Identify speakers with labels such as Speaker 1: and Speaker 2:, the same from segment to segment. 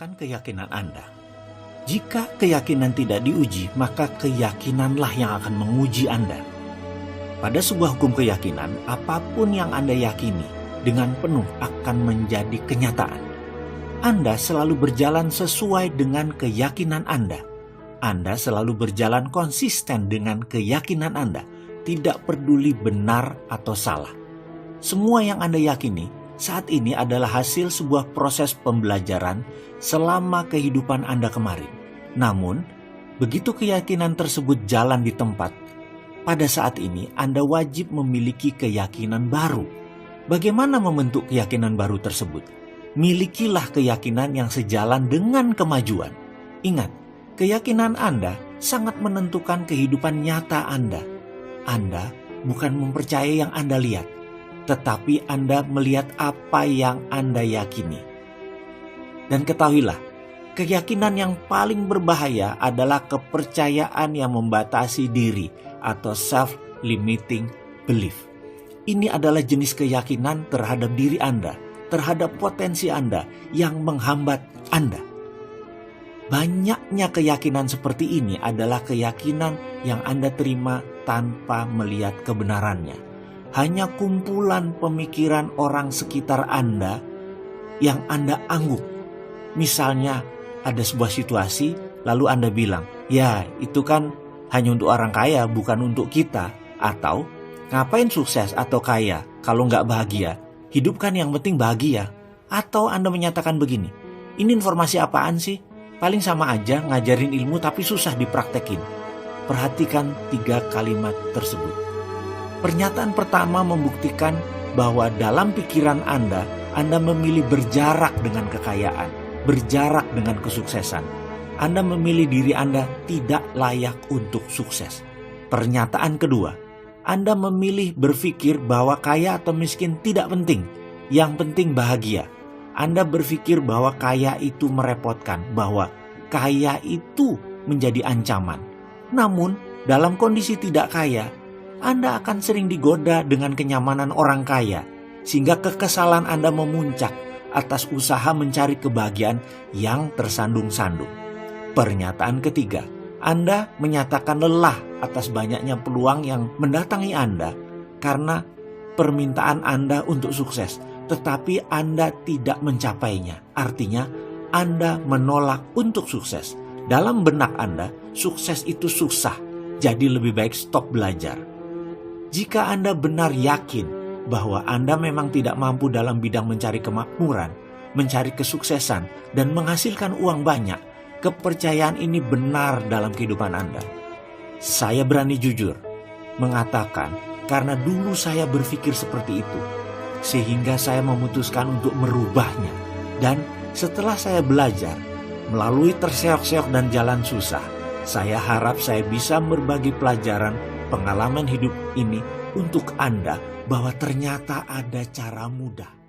Speaker 1: menyatakan keyakinan Anda. Jika keyakinan tidak diuji, maka keyakinanlah yang akan menguji Anda. Pada sebuah hukum keyakinan, apapun yang Anda yakini dengan penuh akan menjadi kenyataan. Anda selalu berjalan sesuai dengan keyakinan Anda. Anda selalu berjalan konsisten dengan keyakinan Anda, tidak peduli benar atau salah. Semua yang Anda yakini saat ini adalah hasil sebuah proses pembelajaran selama kehidupan Anda kemarin. Namun, begitu keyakinan tersebut jalan di tempat, pada saat ini Anda wajib memiliki keyakinan baru. Bagaimana membentuk keyakinan baru tersebut? Milikilah keyakinan yang sejalan dengan kemajuan. Ingat, keyakinan Anda sangat menentukan kehidupan nyata Anda. Anda bukan mempercayai yang Anda lihat, tetapi Anda melihat apa yang Anda yakini. Dan ketahuilah, keyakinan yang paling berbahaya adalah kepercayaan yang membatasi diri atau self-limiting belief. Ini adalah jenis keyakinan terhadap diri Anda, terhadap potensi Anda yang menghambat Anda. Banyaknya keyakinan seperti ini adalah keyakinan yang Anda terima tanpa melihat kebenarannya. Hanya kumpulan pemikiran orang sekitar Anda yang Anda angguk. Misalnya ada sebuah situasi, lalu Anda bilang, ya itu kan hanya untuk orang kaya, bukan untuk kita. Atau, ngapain sukses atau kaya kalau nggak bahagia? Hidup kan yang penting bahagia. Atau Anda menyatakan begini, ini informasi apaan sih? Paling sama aja ngajarin ilmu tapi susah dipraktekin. Perhatikan 3 kalimat tersebut. Pernyataan pertama membuktikan bahwa dalam pikiran Anda memilih berjarak dengan kekayaan, berjarak dengan kesuksesan. Anda memilih diri Anda tidak layak untuk sukses. Pernyataan kedua, Anda memilih berpikir bahwa kaya atau miskin tidak penting. Yang penting bahagia. Anda berpikir bahwa kaya itu merepotkan, bahwa kaya itu menjadi ancaman. Namun, dalam kondisi tidak kaya, Anda akan sering digoda dengan kenyamanan orang kaya, sehingga kekesalan Anda memuncak atas usaha mencari kebahagiaan yang tersandung-sandung. Pernyataan ketiga, Anda menyatakan lelah atas banyaknya peluang yang mendatangi Anda karena permintaan Anda untuk sukses, tetapi Anda tidak mencapainya. Artinya, Anda menolak untuk sukses. Dalam benak Anda, sukses itu susah, jadi lebih baik stop belajar. Jika Anda benar yakin bahwa Anda memang tidak mampu dalam bidang mencari kemakmuran, mencari kesuksesan, dan menghasilkan uang banyak, kepercayaan ini benar dalam kehidupan Anda. Saya berani jujur mengatakan karena dulu saya berpikir seperti itu, sehingga saya memutuskan untuk merubahnya. Dan setelah saya belajar melalui terseok-seok dan jalan susah, saya harap saya bisa berbagi pelajaran pengalaman hidup ini untuk Anda bahwa ternyata ada cara mudah.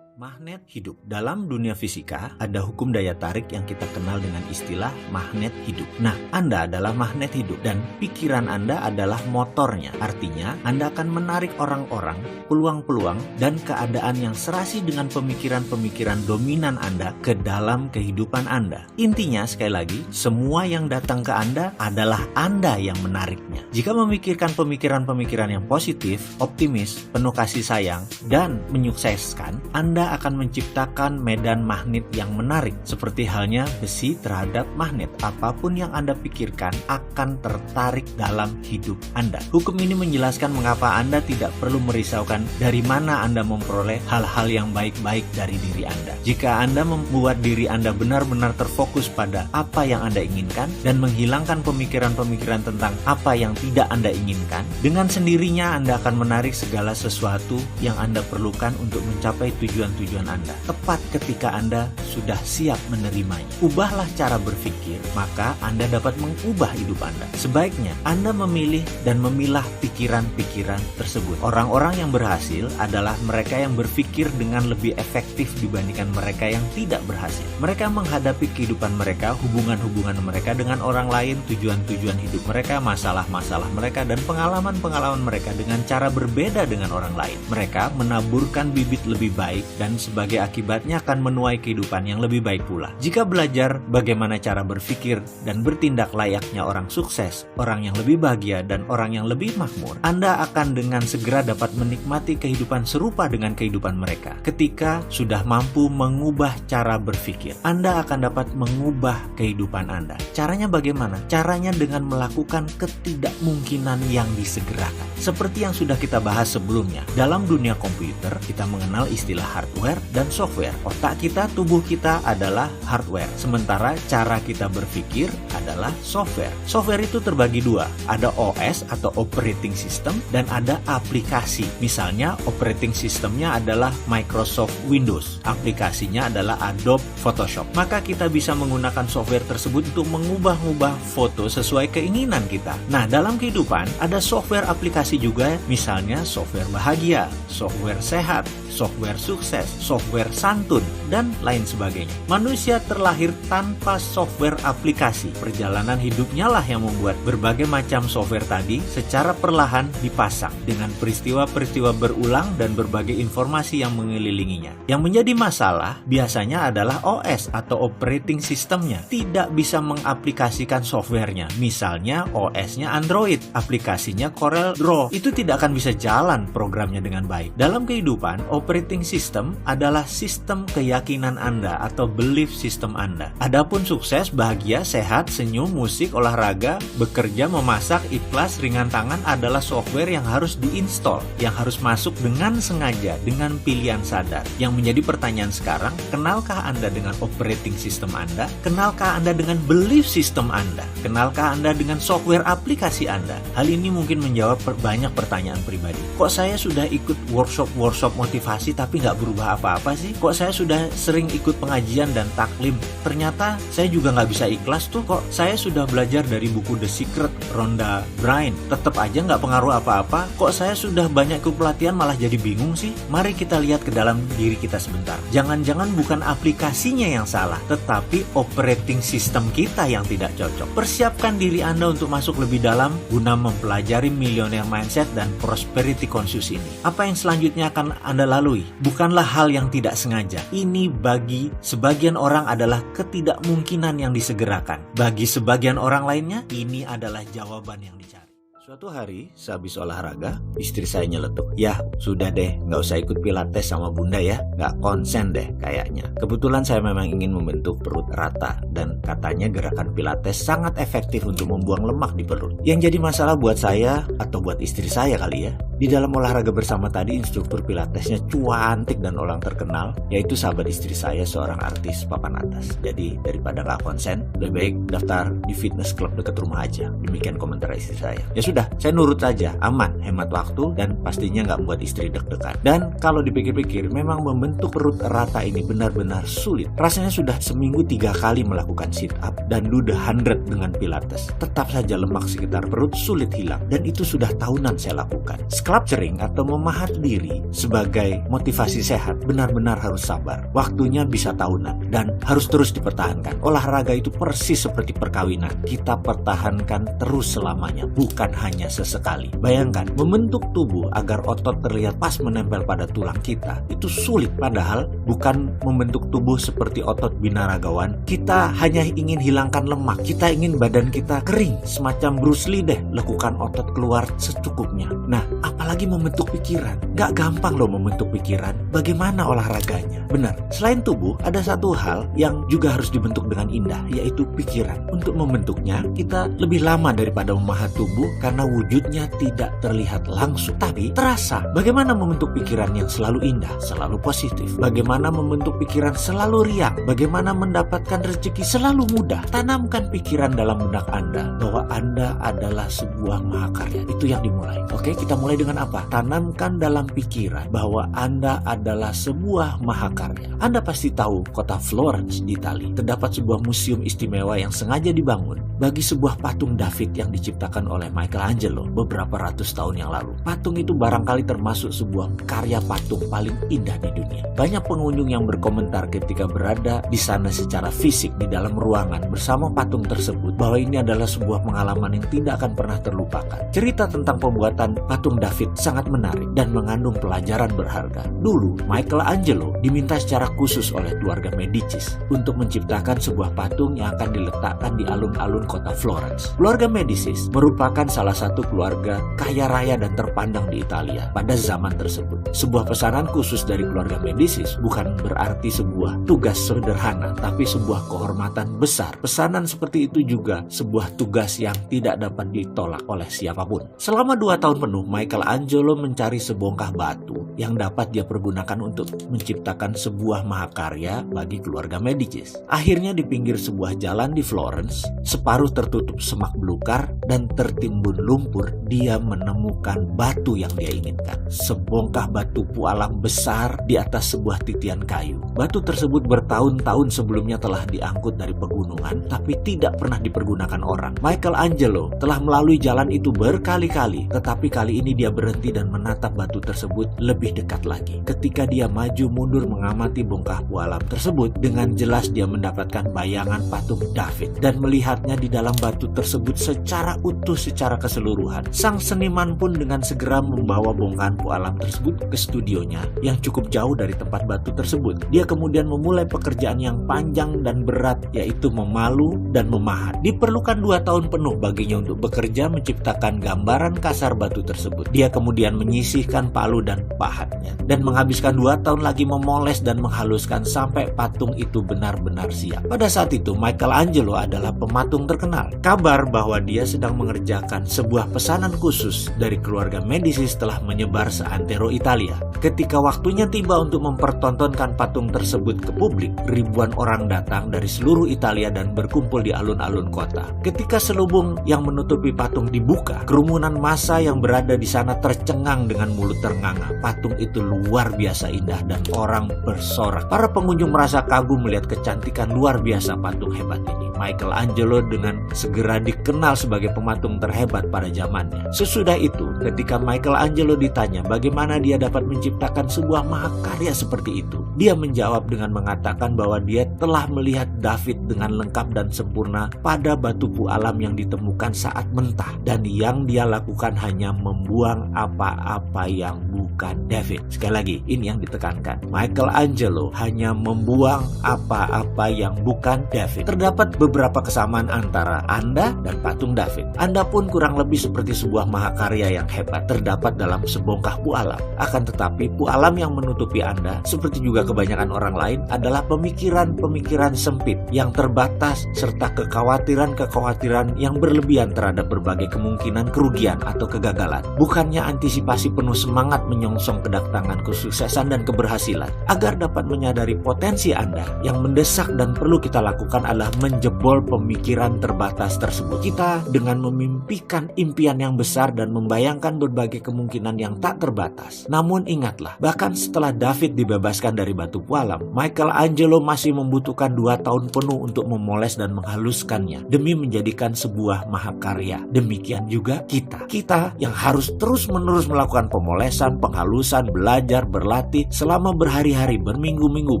Speaker 1: Magnet hidup. Dalam dunia fisika ada hukum daya tarik yang kita kenal dengan istilah magnet hidup. Nah, Anda adalah magnet hidup dan pikiran Anda adalah motornya. Artinya, Anda akan menarik orang-orang, peluang-peluang, dan keadaan yang serasi dengan pemikiran-pemikiran dominan Anda ke dalam kehidupan Anda. Intinya, sekali lagi, semua yang datang ke Anda adalah Anda yang menariknya. Jika memikirkan pemikiran-pemikiran yang positif, optimis, penuh kasih sayang, dan menyukseskan, Anda akan menciptakan medan magnet yang menarik. Seperti halnya besi terhadap magnet, apapun yang Anda pikirkan akan tertarik dalam hidup Anda. Hukum ini menjelaskan mengapa Anda tidak perlu merisaukan dari mana Anda memperoleh hal-hal yang baik-baik dari diri Anda. Jika Anda membuat diri Anda benar-benar terfokus pada apa yang Anda inginkan dan menghilangkan pemikiran-pemikiran tentang apa yang tidak Anda inginkan, dengan sendirinya Anda akan menarik segala sesuatu yang Anda perlukan untuk mencapai tujuan Anda. Tepat ketika Anda sudah siap menerimanya. Ubahlah cara berpikir, maka Anda dapat mengubah hidup Anda. Sebaiknya Anda memilih dan memilah pikiran-pikiran tersebut. Orang-orang yang berhasil adalah mereka yang berpikir dengan lebih efektif dibandingkan mereka yang tidak berhasil. Mereka menghadapi kehidupan mereka, hubungan-hubungan mereka dengan orang lain, tujuan-tujuan hidup mereka, masalah-masalah mereka, dan pengalaman-pengalaman mereka dengan cara berbeda dengan orang lain. Mereka menaburkan bibit lebih baik dan dan sebagai akibatnya akan menuai kehidupan yang lebih baik pula. Jika belajar bagaimana cara berpikir dan bertindak layaknya orang sukses, orang yang lebih bahagia, dan orang yang lebih makmur, Anda akan dengan segera dapat menikmati kehidupan serupa dengan kehidupan mereka. Ketika sudah mampu mengubah cara berpikir, Anda akan dapat mengubah kehidupan Anda. Caranya bagaimana? Caranya dengan melakukan ketidakmungkinan yang disegerakan. Seperti yang sudah kita bahas sebelumnya, dalam dunia komputer kita mengenal istilah hardware dan software. Otak kita, tubuh kita adalah hardware, sementara cara kita berpikir adalah software. Software itu terbagi dua, ada OS atau operating system dan ada aplikasi. Misalnya operating systemnya adalah Microsoft Windows, aplikasinya adalah Adobe Photoshop. Maka kita bisa menggunakan software tersebut untuk mengubah-ubah foto sesuai keinginan kita. Nah, dalam kehidupan ada software aplikasi juga, misalnya software bahagia, software sehat, software sukses, software santun, dan lain sebagainya. Manusia terlahir tanpa software aplikasi. Perjalanan hidupnya lah yang membuat berbagai macam software tadi secara perlahan dipasang dengan peristiwa-peristiwa berulang dan berbagai informasi yang mengelilinginya. Yang menjadi masalah biasanya adalah OS atau operating systemnya tidak bisa mengaplikasikan softwarenya. Misalnya OS-nya Android, aplikasinya Corel Draw. Itu tidak akan bisa jalan programnya dengan baik. Dalam kehidupan, operating system adalah sistem keyakinan Anda atau belief system Anda. Adapun sukses, bahagia, sehat, senyum, musik, olahraga, bekerja, memasak, ikhlas, ringan tangan adalah software yang harus diinstal, yang harus masuk dengan sengaja, dengan pilihan sadar. Yang menjadi pertanyaan sekarang, kenalkah Anda dengan operating system Anda? Kenalkah Anda dengan belief system Anda? Kenalkah Anda dengan software aplikasi Anda? Hal ini mungkin menjawab banyak pertanyaan pribadi. Kok saya sudah ikut workshop motivasi tapi nggak berubah apa-apa sih? Kok saya sudah sering ikut pengajian dan taklim, ternyata saya juga nggak bisa ikhlas tuh? Kok saya sudah belajar dari buku The Secret, Rhonda Byrne, tetap aja nggak pengaruh apa-apa? Kok saya sudah banyak ikut pelatihan malah jadi bingung sih? Mari kita lihat ke dalam diri kita sebentar. Jangan-jangan bukan aplikasinya yang salah, tetapi operating system kita yang tidak cocok. Persiapkan diri Anda untuk masuk lebih dalam guna mempelajari millionaire mindset dan prosperity conscious ini. Apa yang selanjutnya akan Anda lalui bukanlah hal yang tidak sengaja. Ini bagi sebagian orang adalah ketidakmungkinan yang disegerakan. Bagi sebagian orang lainnya, ini adalah jawaban yang dicari. Suatu hari, sehabis olahraga, istri saya nyeletuk, "Ya, sudah deh, nggak usah ikut pilates sama bunda ya, nggak konsen deh kayaknya." Kebetulan saya memang ingin membentuk perut rata, dan katanya gerakan pilates sangat efektif untuk membuang lemak di perut. Yang jadi masalah buat saya, atau buat istri saya kali ya, di dalam olahraga bersama tadi instruktur pilatesnya cuantik dan orang terkenal, yaitu sahabat istri saya, seorang artis papan atas. Jadi daripada nggak konsen, lebih baik daftar di fitness club dekat rumah aja. Demikian komentar istri saya. Ya sudah, saya nurut saja, aman, hemat waktu, dan pastinya nggak membuat istri deg-degan. Dan kalau dipikir-pikir, memang membentuk perut rata ini benar-benar sulit. Rasanya sudah seminggu 3 kali melakukan sit up dan do the 100 dengan pilates. Tetap saja lemak sekitar perut sulit hilang, dan itu sudah tahunan saya lakukan. Sculpturing atau memahat diri sebagai motivasi sehat benar-benar harus sabar. Waktunya bisa tahunan dan harus terus dipertahankan. Olahraga itu persis seperti perkawinan. Kita pertahankan terus selamanya, bukan hanya sesekali. Bayangkan, membentuk tubuh agar otot terlihat pas menempel pada tulang kita itu sulit, padahal bukan membentuk tubuh seperti otot binaragawan. Kita hanya ingin hilangkan lemak, kita ingin badan kita kering, semacam Bruce Lee deh, lakukan otot keluar secukupnya. Nah, apalagi membentuk pikiran. Gak gampang loh membentuk pikiran. Bagaimana olahraganya? Benar, selain tubuh, ada satu hal yang juga harus dibentuk dengan indah, yaitu pikiran. Untuk membentuknya, kita lebih lama daripada memahat tubuh karena wujudnya tidak terlihat langsung, tapi terasa. Bagaimana membentuk pikiran yang selalu indah, selalu positif? Bagaimana membentuk pikiran selalu riang? Bagaimana mendapatkan rezeki selalu mudah? Tanamkan pikiran dalam benak Anda bahwa Anda adalah sebuah mahakarya. Itu yang dimulai. Oke, kita mulai dengan apa? Tanamkan dalam pikiran bahwa Anda adalah sebuah mahakarya. Anda pasti tahu kota Florence di Italia terdapat sebuah museum istimewa yang sengaja dibangun bagi sebuah patung David yang diciptakan oleh Michelangelo beberapa ratus tahun yang lalu. Patung itu barangkali termasuk sebuah karya patung paling indah di dunia. Banyak pengunjung yang berkomentar ketika berada di sana secara fisik di dalam ruangan bersama patung tersebut bahwa ini adalah sebuah pengalaman yang tidak akan pernah terlupakan. Cerita tentang pembuatan patung David sangat menarik dan mengandung pelajaran berharga. Dulu, Michelangelo diminta secara khusus oleh keluarga Medicis untuk menciptakan sebuah patung yang akan diletakkan di alun-alun kota Florence. Keluarga Medicis merupakan salah satu keluarga kaya raya dan terpandang di Italia pada zaman tersebut. Sebuah pesanan khusus dari keluarga Medicis bukan berarti sebuah tugas sederhana, tapi sebuah kehormatan besar. Pesanan seperti itu juga sebuah tugas yang tidak dapat ditolak oleh siapapun. Selama 2 tahun penuh, Michelangelo mencari sebongkah batu yang dapat dia pergunakan untuk menciptakan sebuah mahakarya bagi keluarga Medicis. Akhirnya di pinggir sebuah jalan di Florence, separuh tertutup semak belukar dan tertimbun lumpur, dia menemukan batu yang dia inginkan. Sebongkah batu pualam besar di atas sebuah titian kayu. Batu tersebut bertahun-tahun sebelumnya telah diangkut dari pegunungan, tapi tidak pernah dipergunakan orang. Michelangelo telah melalui jalan itu berkali-kali, tetapi kali ini dia berhenti dan menatap batu tersebut lebih dekat lagi. Ketika dia maju mundur mengamati bongkah pualam tersebut, dengan jelas dia mendapatkan bayangan patung David dan melihatnya di dalam batu tersebut secara utuh, secara keseluruhan. Sang seniman pun dengan segera membawa bongkahan pualam tersebut ke studionya yang cukup jauh dari tempat batu tersebut. Dia kemudian memulai pekerjaan yang panjang dan berat, yaitu memalu dan memahat. Diperlukan 2 tahun penuh baginya untuk bekerja menciptakan gambaran kasar batu tersebut. Dia kemudian menyisihkan palu dan pahatnya dan menghabiskan 2 tahun lagi memoles dan menghaluskan sampai patung itu benar-benar siap. Pada saat itu Michelangelo adalah pematung terkenal. Kabar bahwa dia sedang mengerjakan sebuah pesanan khusus dari keluarga Medicis telah menyebar seantero Italia. Ketika waktunya tiba untuk mempertontonkan patung tersebut ke publik, ribuan orang datang dari seluruh Italia dan berkumpul di alun-alun kota. Ketika selubung yang menutupi patung dibuka, kerumunan massa yang berada di sana tercengang dengan mulut ternganga. Patung itu luar biasa indah dan orang bersorak. Para pengunjung merasa kagum melihat kecantikan luar biasa patung hebat ini. Michelangelo dengan segera dikenal sebagai pematung terhebat pada zamannya. Sesudah itu, ketika Michelangelo ditanya bagaimana dia dapat menciptakan sebuah mahakarya seperti itu, dia menjawab dengan mengatakan bahwa dia telah melihat David dengan lengkap dan sempurna pada batu pualam yang ditemukan saat mentah, dan yang dia lakukan hanya membuang apa-apa yang bukan David. Sekali lagi, ini yang ditekankan. Michelangelo hanya membuang apa-apa yang bukan David. Terdapat beberapa kesamaan antara Anda dan patung David. Anda pun kurang lebih seperti sebuah mahakarya yang hebat terdapat dalam sebongkah pualam. Akan tetapi pualam yang menutupi Anda, seperti juga kebanyakan orang lain, adalah pemikiran-pemikiran sempit yang terbatas serta kekhawatiran-kekhawatiran yang berlebihan terhadap berbagai kemungkinan kerugian atau kegagalan. Bukannya antisipasi penuh semangat menyongsong kedatangan kesuksesan dan keberhasilan. Agar dapat menyadari potensi Anda, yang mendesak dan perlu kita lakukan adalah menjebol pemikiran terbatas tersebut. Kita dengan memimpikan impian yang besar dan membayangkan berbagai kemungkinan yang tak terbatas. Namun ingatlah, bahkan setelah David dibebaskan dari batu pualam, Michelangelo masih membutuhkan 2 tahun penuh untuk memoles dan menghaluskannya demi menjadikan sebuah mahakarya. Demikian juga kita yang harus terus-menerus melakukan pemolesan, penghalusan, belajar, berlatih selama berhari-hari, berminggu-minggu,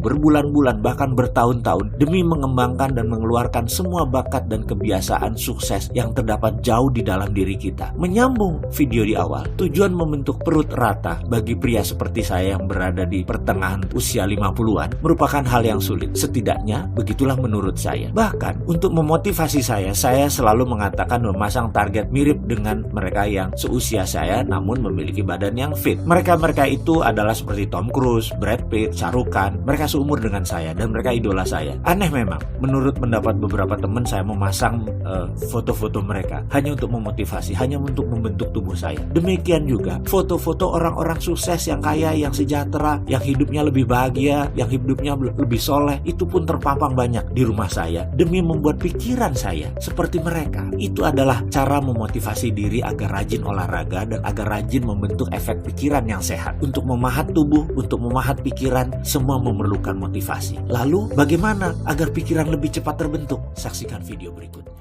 Speaker 1: berbulan-bulan, bahkan bertahun-tahun demi mengembangkan dan mengeluarkan semua bakat dan kebiasaan sukses yang terdapat jauh di dalam diri kita. Menyambung video di awal, tujuan membentuk perut rata bagi pria seperti saya yang berada di pertengahan usia 50-an merupakan hal yang sulit. Setidaknya begitulah menurut saya. Bahkan untuk memotivasi saya selalu mengatakan memasang target mirip dengan mereka yang seusia saya namun memiliki badan yang fit. Mereka itu adalah seperti Tom Cruise, Brad Pitt, Shah Rukh Khan. Mereka seumur dengan saya dan mereka idola saya. Aneh memang, menurut pendapat beberapa teman, saya memasang foto-foto mereka hanya untuk memotivasi, hanya untuk membentuk tubuh saya. Demikian juga foto-foto orang-orang sukses yang kaya, yang sejahtera, yang hidupnya lebih bahagia, yang hidupnya lebih soleh, itu pun terpampang banyak di rumah saya demi membuat pikiran saya seperti mereka. Itu adalah cara memotivasi diri agar rajin olahraga dan agar rajin membentuk efek pikiran yang sehat. Untuk memahat tubuh, untuk memahat pikiran, semua memerlukan motivasi. Lalu bagaimana agar pikiran lebih cepat terbentuk? Saksikan video berikutnya.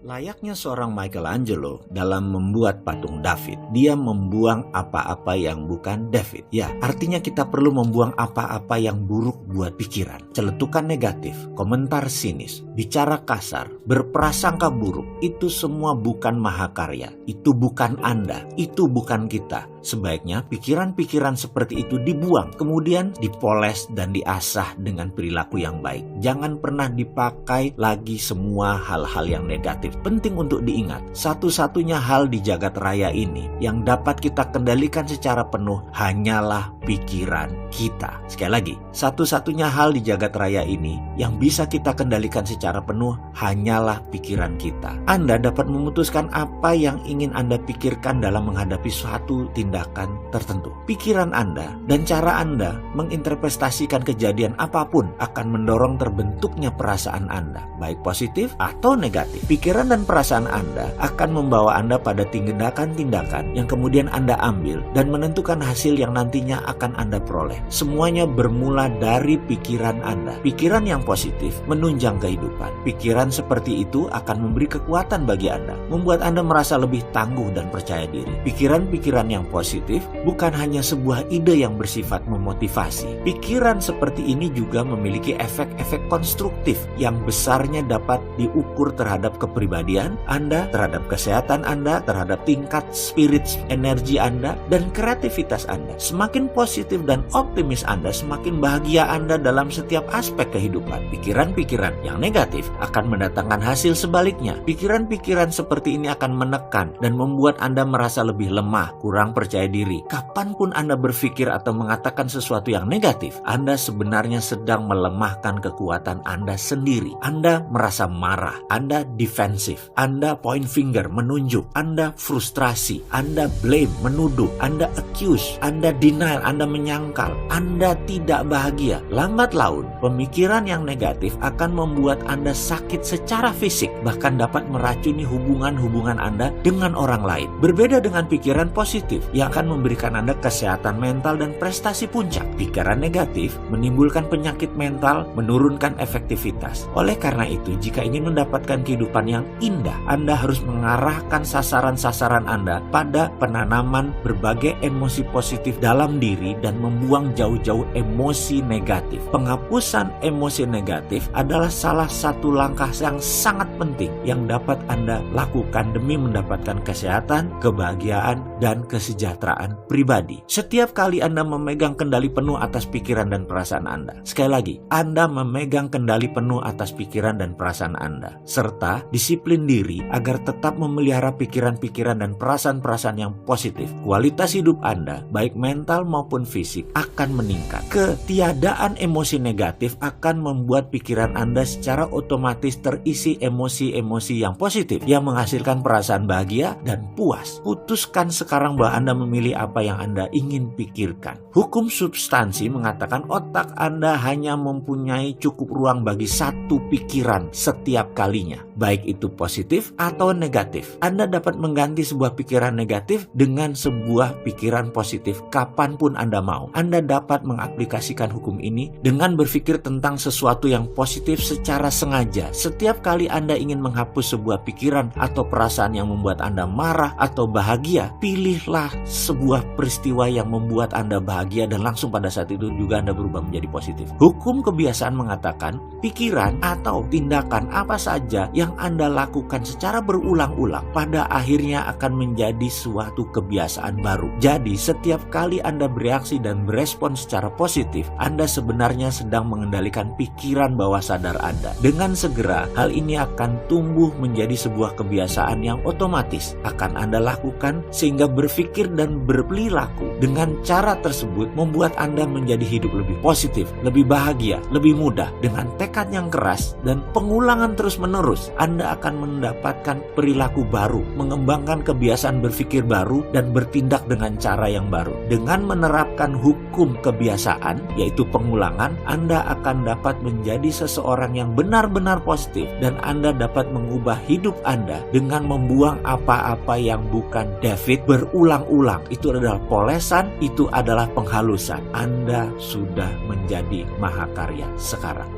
Speaker 1: Layaknya seorang Michelangelo dalam membuat patung David, dia membuang apa-apa yang bukan David. Ya, artinya kita perlu membuang apa-apa yang buruk buat pikiran. Celetukan negatif, komentar sinis, bicara kasar, berprasangka buruk, itu semua bukan mahakarya. Itu bukan Anda, itu bukan kita. Sebaiknya pikiran-pikiran seperti itu dibuang, kemudian dipoles dan diasah dengan perilaku yang baik. Jangan pernah dipakai lagi semua hal-hal yang negatif. Penting untuk diingat, satu-satunya hal di jagat raya ini yang dapat kita kendalikan secara penuh hanyalah pikiran kita. Sekali lagi, satu-satunya hal di jagat raya ini yang bisa kita kendalikan secara penuh hanyalah pikiran kita. Anda dapat memutuskan apa yang ingin Anda pikirkan dalam menghadapi suatu tindakan tertentu. Pikiran Anda dan cara Anda menginterpretasikan kejadian apapun akan mendorong terbentuknya perasaan Anda, baik positif atau negatif. Pikiran dan perasaan Anda akan membawa Anda pada tindakan-tindakan yang kemudian Anda ambil dan menentukan hasil yang nantinya akan Anda peroleh. Semuanya bermula dari pikiran Anda. Pikiran yang positif menunjang kehidupan. Pikiran seperti itu akan memberi kekuatan bagi Anda, membuat Anda merasa lebih tangguh dan percaya diri. Pikiran-pikiran yang positif bukan hanya sebuah ide yang bersifat memotivasi. Pikiran seperti ini juga memiliki efek-efek konstruktif yang besarnya dapat diukur terhadap kepribadian Anda, terhadap kesehatan Anda, terhadap tingkat spirit energi Anda, dan kreativitas Anda. Semakin positif dan optimis Anda, semakin bahagia Anda dalam setiap aspek kehidupan. Pikiran-pikiran yang negatif akan mendatangkan hasil sebaliknya. Pikiran-pikiran seperti ini akan menekan dan membuat Anda merasa lebih lemah, kurang percaya diri. Kapanpun Anda berpikir atau mengatakan sesuatu yang negatif, Anda sebenarnya sedang melemahkan kekuatan Anda sendiri. Anda merasa marah, Anda defensif, Anda point finger, menunjuk, Anda frustrasi, Anda blame, menuduh, Anda accuse, Anda denial, Anda menyangkal, Anda tidak bahagia. Lambat laun, pemikiran yang negatif akan membuat Anda sakit secara fisik, bahkan dapat meracuni hubungan-hubungan Anda dengan orang lain. Berbeda dengan pikiran positif yang akan memberikan Anda kesehatan mental dan prestasi puncak. Pikiran negatif menimbulkan penyakit mental, menurunkan efektivitas. Oleh karena itu, jika ingin mendapatkan kehidupan yang indah, Anda harus mengarahkan sasaran-sasaran Anda pada penanaman berbagai emosi positif dalam diri dan membuang jauh-jauh emosi negatif. Penghapusan emosi negatif adalah salah satu langkah yang sangat penting yang dapat Anda lakukan demi mendapatkan kesehatan, kebahagiaan, dan kesejahteraan pribadi. Setiap kali Anda memegang kendali penuh atas pikiran dan perasaan Anda. Sekali lagi, Anda memegang kendali penuh atas pikiran dan perasaan Anda, serta disiplin diri agar tetap memelihara pikiran-pikiran dan perasaan-perasaan yang positif. Kualitas hidup Anda, baik mental maupun fisik, akan meningkat. Ketiadaan emosi negatif akan membuat pikiran Anda secara otomatis terisi emosi-emosi yang positif, yang menghasilkan perasaan bahagia dan puas. Putuskan sekarang bahwa Anda memilih apa yang Anda ingin pikirkan. Hukum substansi mengatakan otak Anda hanya mempunyai cukup ruang bagi satu pikiran setiap kalinya, baik itu positif atau negatif. Anda dapat mengganti sebuah pikiran negatif dengan sebuah pikiran positif kapanpun Anda mau. Anda dapat mengaplikasikan hukum ini dengan berpikir tentang sesuatu yang positif secara sengaja. Setiap kali Anda ingin menghapus sebuah pikiran atau perasaan yang membuat Anda marah atau bahagia, pilihlah sebuah peristiwa yang membuat Anda bahagia dan langsung pada saat itu juga Anda berubah menjadi positif. Hukum kebiasaan mengatakan pikiran atau tindakan apa saja yang Anda lakukan secara berulang-ulang pada akhirnya akan menjadi suatu kebiasaan baru. Jadi setiap kali Anda bereaksi dan berespon secara positif, Anda sebenarnya sedang mengendalikan pikiran bawah sadar Anda. Dengan segera, hal ini akan tumbuh menjadi sebuah kebiasaan yang otomatis akan Anda lakukan, sehingga berpikir dan berperilaku dengan cara tersebut membuat Anda menjadi hidup lebih positif, lebih bahagia, lebih mudah. Dengan tekad yang keras dan pengulangan terus-menerus, Anda akan mendapatkan perilaku baru, mengembangkan kebiasaan berpikir baru, dan bertindak dengan cara yang baru. Dengan menerapkan hukum kebiasaan, yaitu pengulangan, Anda akan dapat menjadi seseorang yang benar-benar positif, dan Anda dapat mengubah hidup Anda dengan membuang apa-apa yang bukan David berulang-ulang. Itu adalah polesan, itu adalah penghalusan. Anda sudah menjadi mahakarya sekarang.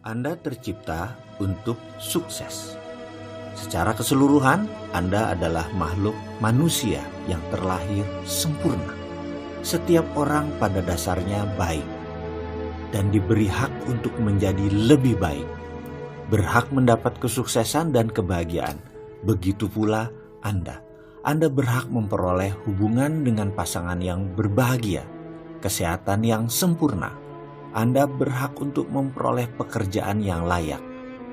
Speaker 1: Anda tercipta untuk sukses. Secara keseluruhan, Anda adalah makhluk manusia yang terlahir sempurna. Setiap orang pada dasarnya baik dan diberi hak untuk menjadi lebih baik berhak mendapat kesuksesan dan kebahagiaan. Begitu pula Anda. Anda berhak memperoleh hubungan dengan pasangan yang berbahagia, kesehatan yang sempurna. Anda berhak untuk memperoleh pekerjaan yang layak,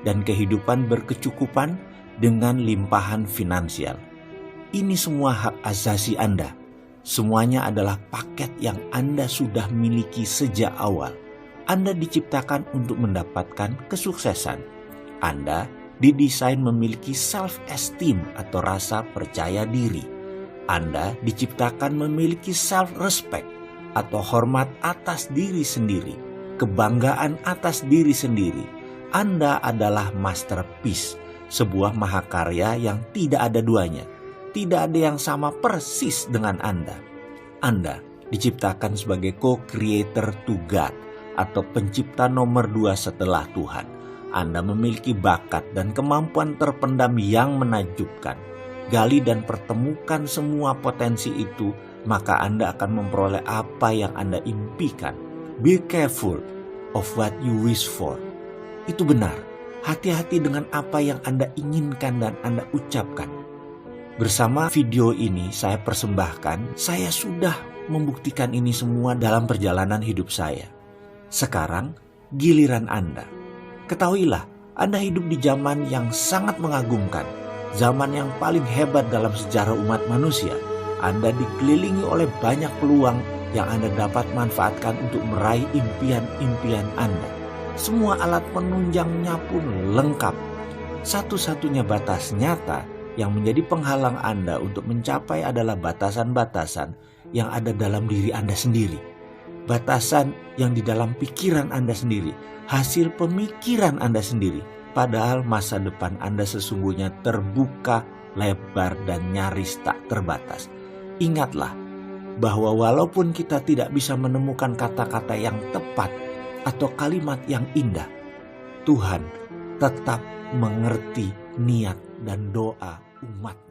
Speaker 1: dan kehidupan berkecukupan dengan limpahan finansial. Ini semua hak asasi Anda. Semuanya adalah paket yang Anda sudah miliki sejak awal. Anda diciptakan untuk mendapatkan kesuksesan. Anda didesain memiliki self-esteem atau rasa percaya diri. Anda diciptakan memiliki self-respect atau hormat atas diri sendiri, kebanggaan atas diri sendiri. Anda adalah masterpiece, sebuah mahakarya yang tidak ada duanya. Tidak ada yang sama persis dengan Anda. Anda diciptakan sebagai co-creator to God atau pencipta nomor 2 setelah Tuhan. Anda memiliki bakat dan kemampuan terpendam yang menakjubkan. Gali dan pertemukan semua potensi itu, maka Anda akan memperoleh apa yang Anda impikan. Be careful of what you wish for. Itu benar. Hati-hati dengan apa yang Anda inginkan dan Anda ucapkan. Bersama video ini saya persembahkan, saya sudah membuktikan ini semua dalam perjalanan hidup saya. Sekarang giliran Anda. Ketahuilah, Anda hidup di zaman yang sangat mengagumkan, zaman yang paling hebat dalam sejarah umat manusia. Anda dikelilingi oleh banyak peluang yang Anda dapat manfaatkan untuk meraih impian-impian Anda. Semua alat penunjangnya pun lengkap. Satu-satunya batas nyata yang menjadi penghalang Anda untuk mencapai adalah batasan-batasan yang ada dalam diri Anda sendiri. Batasan yang di dalam pikiran Anda sendiri, hasil pemikiran Anda sendiri. Padahal masa depan Anda sesungguhnya terbuka, lebar, dan nyaris tak terbatas. Ingatlah bahwa walaupun kita tidak bisa menemukan kata-kata yang tepat atau kalimat yang indah, Tuhan tetap mengerti niat dan doa umat.